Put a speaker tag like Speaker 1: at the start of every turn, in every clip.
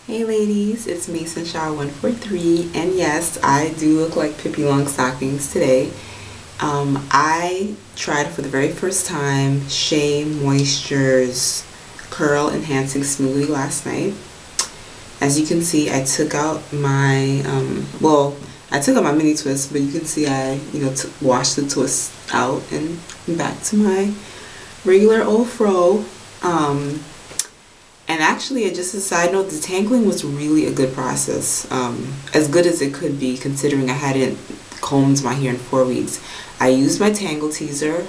Speaker 1: Hey ladies, it's Mason Shaw 143, and yes, I do look like Pippi Longstockings today. I tried for the very first time Shea Moisture's Curl Enhancing Smoothie last night. As you can see, I took out my, I took out my mini twist, but you can see I, washed the twist out and back to my regular old fro. And actually, just a side note, detangling was really a good process. As good as it could be, considering I hadn't combed my hair in 4 weeks. I used my tangle teaser.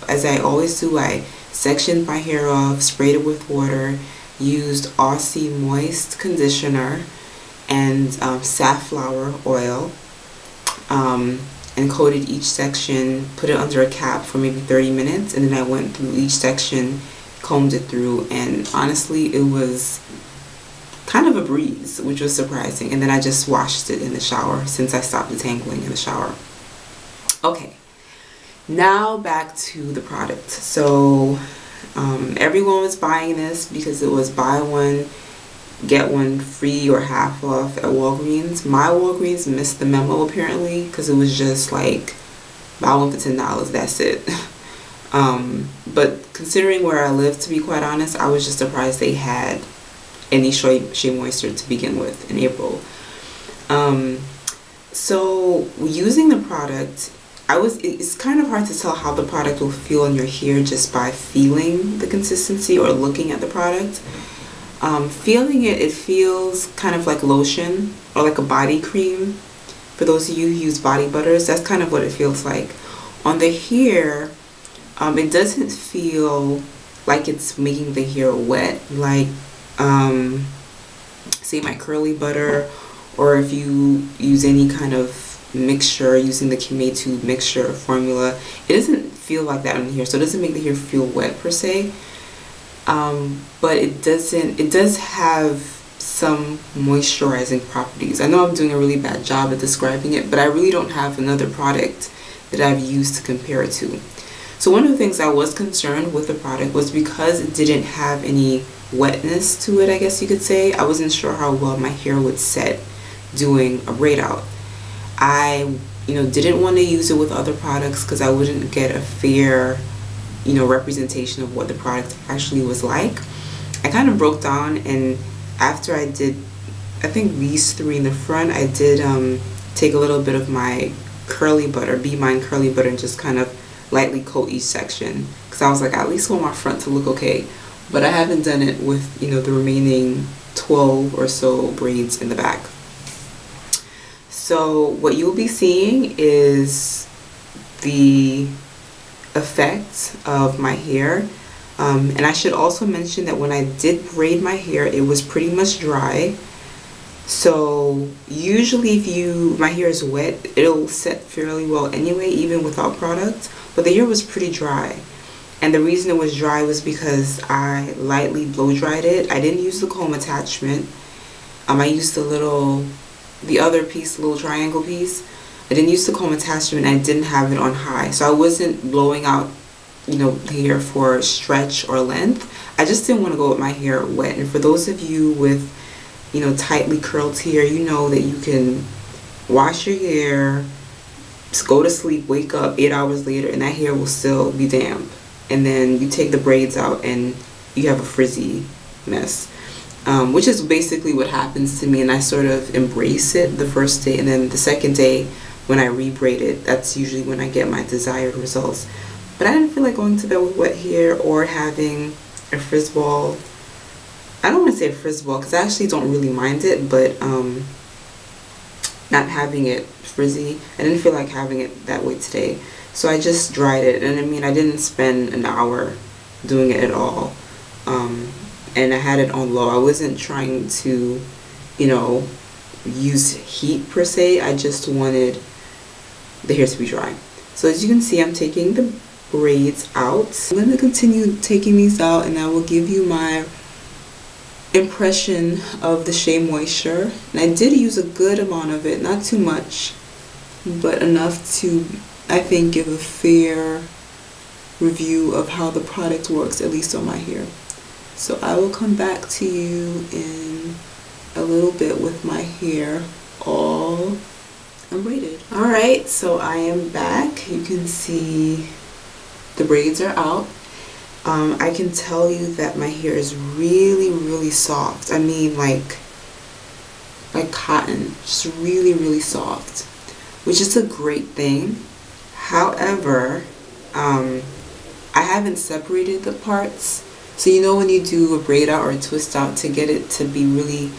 Speaker 1: As I always do, I sectioned my hair off, sprayed it with water, used Aussie Moist conditioner and safflower oil, and coated each section, put it under a cap for maybe 30 minutes, and then I went through each section, combed it through, and honestly it was kind of a breeze, which was surprising. And then I just washed it in the shower since I stopped detangling in the shower. Okay, now back to the product. So everyone was buying this because it was buy one get one free or half off at Walgreens. My Walgreens missed the memo apparently, because it was just like buy one for $10, that's it. But considering where I live, to be quite honest, I was just surprised they had any Shea Moisture to begin with in April. So using the product, it's kind of hard to tell how the product will feel on your hair just by feeling the consistency or looking at the product. Feeling it, it feels kind of like lotion or like a body cream. For those of you who use body butters, that's kind of what it feels like. On the hair, it doesn't feel like it's making the hair wet, like say my curly butter, or if you use any kind of mixture using the K2 mixture formula, it doesn't feel like that on the hair, so it doesn't make the hair feel wet per se. But it does have some moisturizing properties. I know I'm doing a really bad job at describing it, but I really don't have another product that I've used to compare it to. So one of the things I was concerned with the product was because it didn't have any wetness to it, I guess you could say. I wasn't sure how well my hair would set doing a braid out. I didn't want to use it with other products because I wouldn't get a fair representation of what the product actually was like. I kind of broke down, and after I did, I think these three in the front, I did take a little bit of my curly butter, Be Mine curly butter, and just kind of lightly coat each section, because I was like, I at least want my front to look okay. But I haven't done it with the remaining 12 or so braids in the back. So what you'll be seeing is the effect of my hair. And I should also mention that when I did braid my hair, it was pretty much dry. So usually if my hair is wet, it'll set fairly well anyway, even without product. But the hair was pretty dry. And the reason it was dry was because I lightly blow dried it. I didn't use the comb attachment. I used the other piece, the little triangle piece. I didn't use the comb attachment. I didn't have it on high, so I wasn't blowing out the hair for stretch or length. I just didn't want to go with my hair wet. And for those of you with tightly curled hair, you know that you can wash your hair, just go to sleep, wake up 8 hours later, and that hair will still be damp. And then you take the braids out and you have a frizzy mess. Which is basically what happens to me, and I sort of embrace it the first day, and then the second day when I re-braid it, that's usually when I get my desired results. But I didn't feel like going to bed with wet hair or having a frizz ball. I don't want to say a frizz ball because I actually don't really mind it, but not having it frizzy, I didn't feel like having it that way today. So I just dried it, and I didn't spend an hour doing it at all. And I had it on low. I wasn't trying to, use heat per se. I just wanted the hair to be dry. So as you can see, I'm taking the braids out. I'm going to continue taking these out, and I will give you my impression of the Shea Moisture. And I did use a good amount of it, not too much, but enough to, I think, give a fair review of how the product works, at least on my hair. So I will come back to you in a little bit with my hair all unbraided. Alright, so I am back. You can see the braids are out. I can tell you that my hair is really soft. I mean like cotton, just really soft, which is a great thing. However, I haven't separated the parts. So you know when you do a braid out or a twist out, to get it to be really,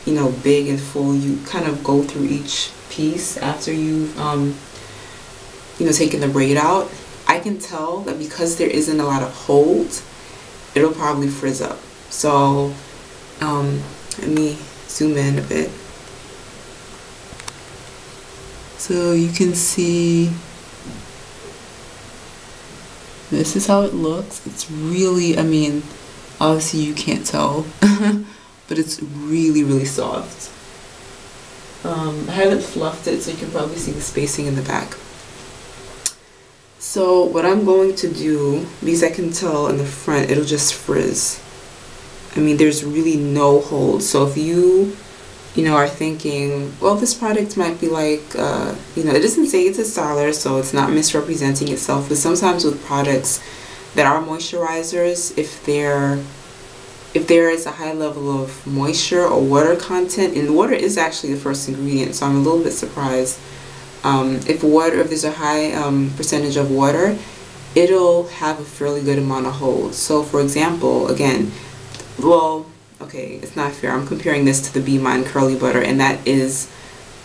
Speaker 1: you know, big and full, you kind of go through each piece after you've, you know, taken the braid out. I can tell that because there isn't a lot of hold, it'll probably frizz up. So, let me zoom in a bit. So you can see this is how it looks. It's really, I mean, obviously you can't tell, but it's really soft. I haven't fluffed it, so you can probably see the spacing in the back. So what I'm going to do, because I can tell in the front, it'll just frizz. I mean, there's really no hold. So if you know, are thinking, well, this product might be like, you know, it doesn't say it's a styler, so it's not misrepresenting itself. But sometimes with products that are moisturizers, if there is a high level of moisture or water content, and water is actually the first ingredient, so I'm a little bit surprised. If there's a high percentage of water, it'll have a fairly good amount of hold. So for example, again, well, okay, it's not fair. I'm comparing this to the Be Mine Curly Butter, and that is,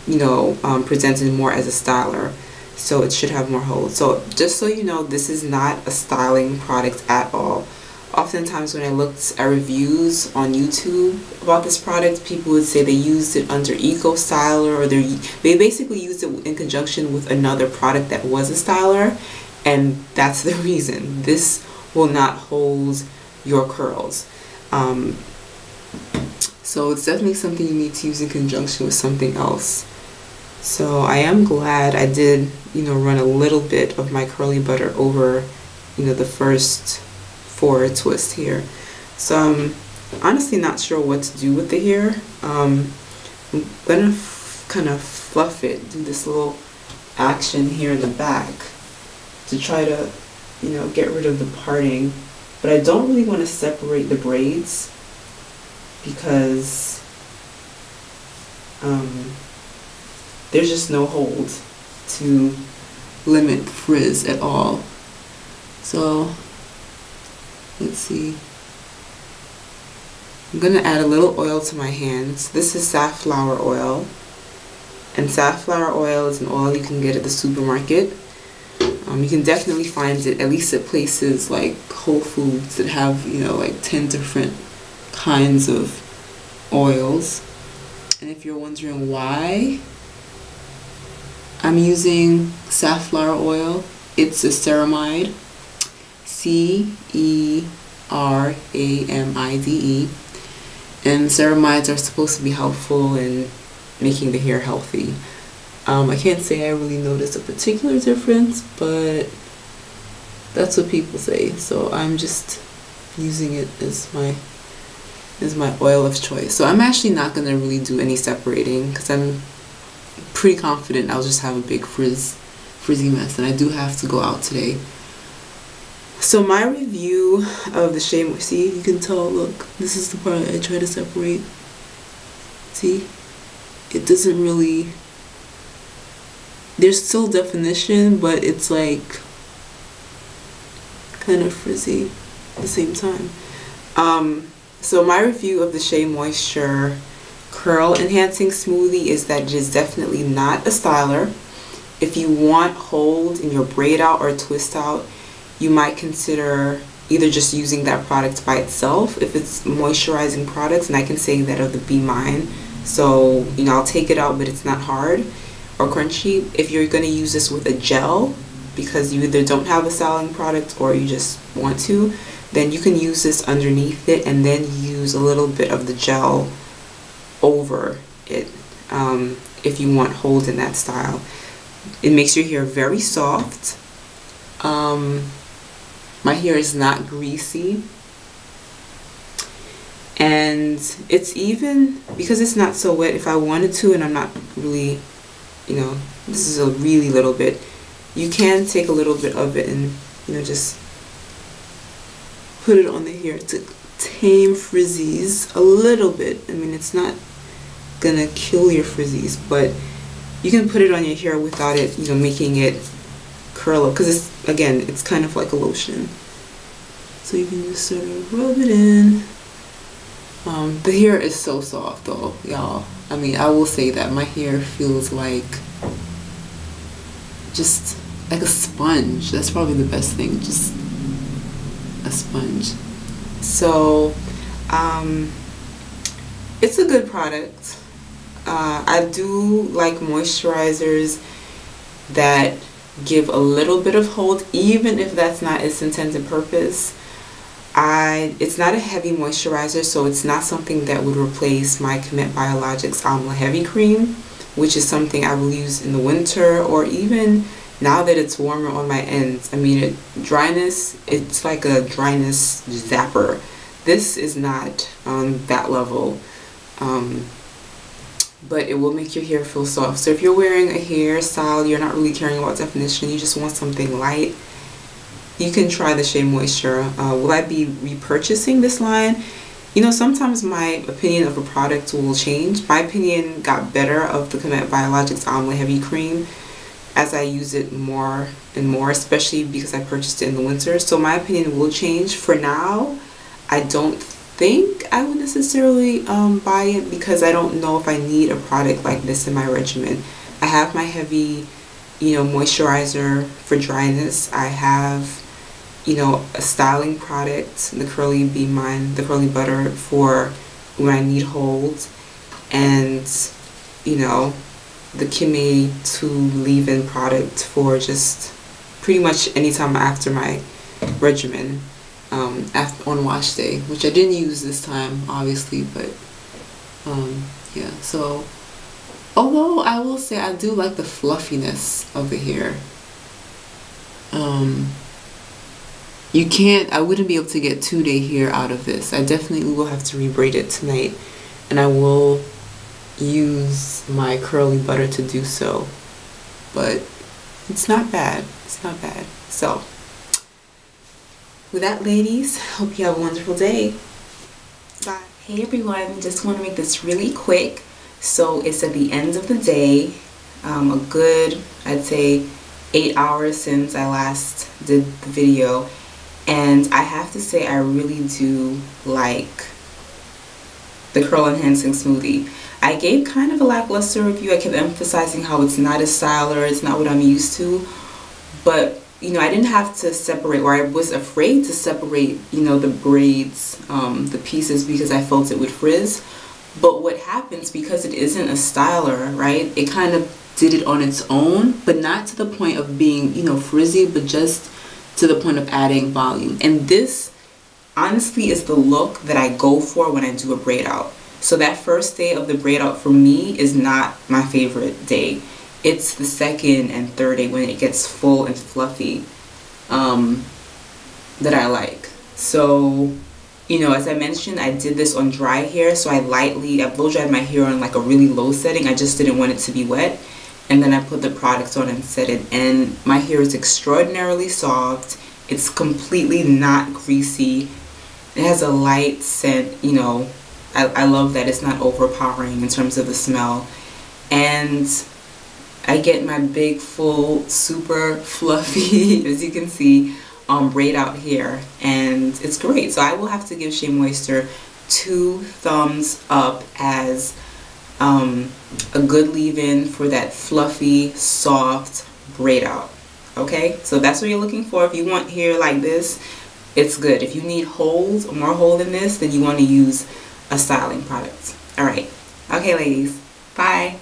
Speaker 1: you know, presented more as a styler, so it should have more hold. So just so you know, this is not a styling product at all. Oftentimes when I looked at reviews on YouTube about this product, people would say they used it under Eco Styler, or they basically used it in conjunction with another product that was a styler, and that's the reason. This will not hold your curls. So it's definitely something you need to use in conjunction with something else. So I am glad I did, you know, run a little bit of my curly butter over, you know, the first 4 twists here. So I'm honestly not sure what to do with the hair. I'm gonna kind of fluff it, do this little action here in the back to try to, you know, get rid of the parting. But I don't really want to separate the braids because there's just no hold to limit frizz at all. So let's see. I'm gonna add a little oil to my hands. This is safflower oil, and safflower oil is an oil you can get at the supermarket. You can definitely find it at least at places like Whole Foods that have, you know, like 10 different kinds of oils. And if you're wondering why I'm using safflower oil, it's a ceramide, C-E-R-A-M-I-D-E, and ceramides are supposed to be helpful in making the hair healthy. I can't say I really noticed a particular difference, but that's what people say, so I'm just using it as my oil of choice. So I'm actually not going to really do any separating because I'm pretty confident I'll just have a big frizzy mess, and I do have to go out today. So my review of the Shea, see, you can tell, look, this is the part I try to separate. See, it doesn't really, there's still definition, but it's like kind of frizzy at the same time. So my review of the Shea Moisture Curl Enhancing Smoothie is that it is definitely not a styler. If you want hold in your braid out or twist out, you might consider either just using that product by itself if it's moisturizing products, and I can say that of the Be Mine. So, you know, I'll take it out, but it's not hard or crunchy. If you're going to use this with a gel, because you either don't have a styling product or you just want to, then you can use this underneath it and then use a little bit of the gel over it if you want hold in that style. It makes your hair very soft. My hair is not greasy, And it's even, because it's not so wet, if I wanted to, and I'm not really, you know, this is a really little bit, you can take a little bit of it and, you know, just put it on the hair to tame frizzies a little bit. I mean, it's not gonna kill your frizzies, but you can put it on your hair without it, you know, making it curl up, because it's, again, it's kind of like a lotion. So you can just sort of rub it in. The hair is so soft though, y'all. I mean, I will say that my hair feels like just like a sponge. That's probably the best thing, just a sponge. So it's a good product. I do like moisturizers that give a little bit of hold, even if that's not its intended purpose. It's not a heavy moisturizer, so it's not something that would replace my Commit Biologics Amla Heavy Cream, which is something I will use in the winter, or even now that it's warmer on my ends. I mean, dryness, it's like a dryness zapper. This is not on that level, but it will make your hair feel soft. So if you're wearing a hairstyle, you're not really caring about definition, you just want something light, you can try the Shea Moisture. Will I be repurchasing this line? You know, sometimes my opinion of a product will change. My opinion got better of the Commit Biologics Amla Heavy Cream as I use it more and more, especially because I purchased it in the winter. So my opinion will change. For now, I don't think I would necessarily buy it, because I don't know if I need a product like this in my regimen. I have my heavy, you know, moisturizer for dryness. I have, you know, a styling product, the Curly Be Mine, the Curly Butter, for when I need hold, and, you know, the Kimmy 2 leave-in product for just pretty much anytime after my regimen, on wash day, which I didn't use this time, obviously, but yeah. So although I will say I do like the fluffiness of the hair, I wouldn't be able to get 2-day hair out of this. I definitely will have to rebraid it tonight, and I will use my curly butter to do so, but it's not bad. It's not bad. So with that, ladies, hope you have a wonderful day. Bye.
Speaker 2: Hey everyone, just want to make this really quick. So it's at the end of the day, a good, I'd say, 8 hours since I last did the video, and I have to say I really do like the Curl Enhancing Smoothie. I gave kind of a lackluster review. I kept emphasizing how it's not a styler, it's not what I'm used to, but you know, I didn't have to separate, or I was afraid to separate, you know, the braids, the pieces, because I felt it would frizz. But what happens, because it isn't a styler, right, it kind of did it on its own, but not to the point of being, you know, frizzy, but just to the point of adding volume. And this honestly is the look that I go for when I do a braid out. So that first day of the braid out for me is not my favorite day. It's the second and third day when it gets full and fluffy that I like. So, you know, as I mentioned, I did this on dry hair, so I blow dried my hair on like a really low setting. I just didn't want it to be wet. And then I put the product on and set it, and my hair is extraordinarily soft. It's completely not greasy. It has a light scent, you know. I love that it's not overpowering in terms of the smell. And I get my big, full, super fluffy, as you can see, braid out hair, and it's great. So I will have to give Shea Moisture 2 thumbs up as a good leave-in for that fluffy, soft braid out. Okay, so that's what you're looking for. If you want hair like this, it's good. If you need hold, or more hold than this, then you want to use a styling product. All right. Okay, ladies. Bye.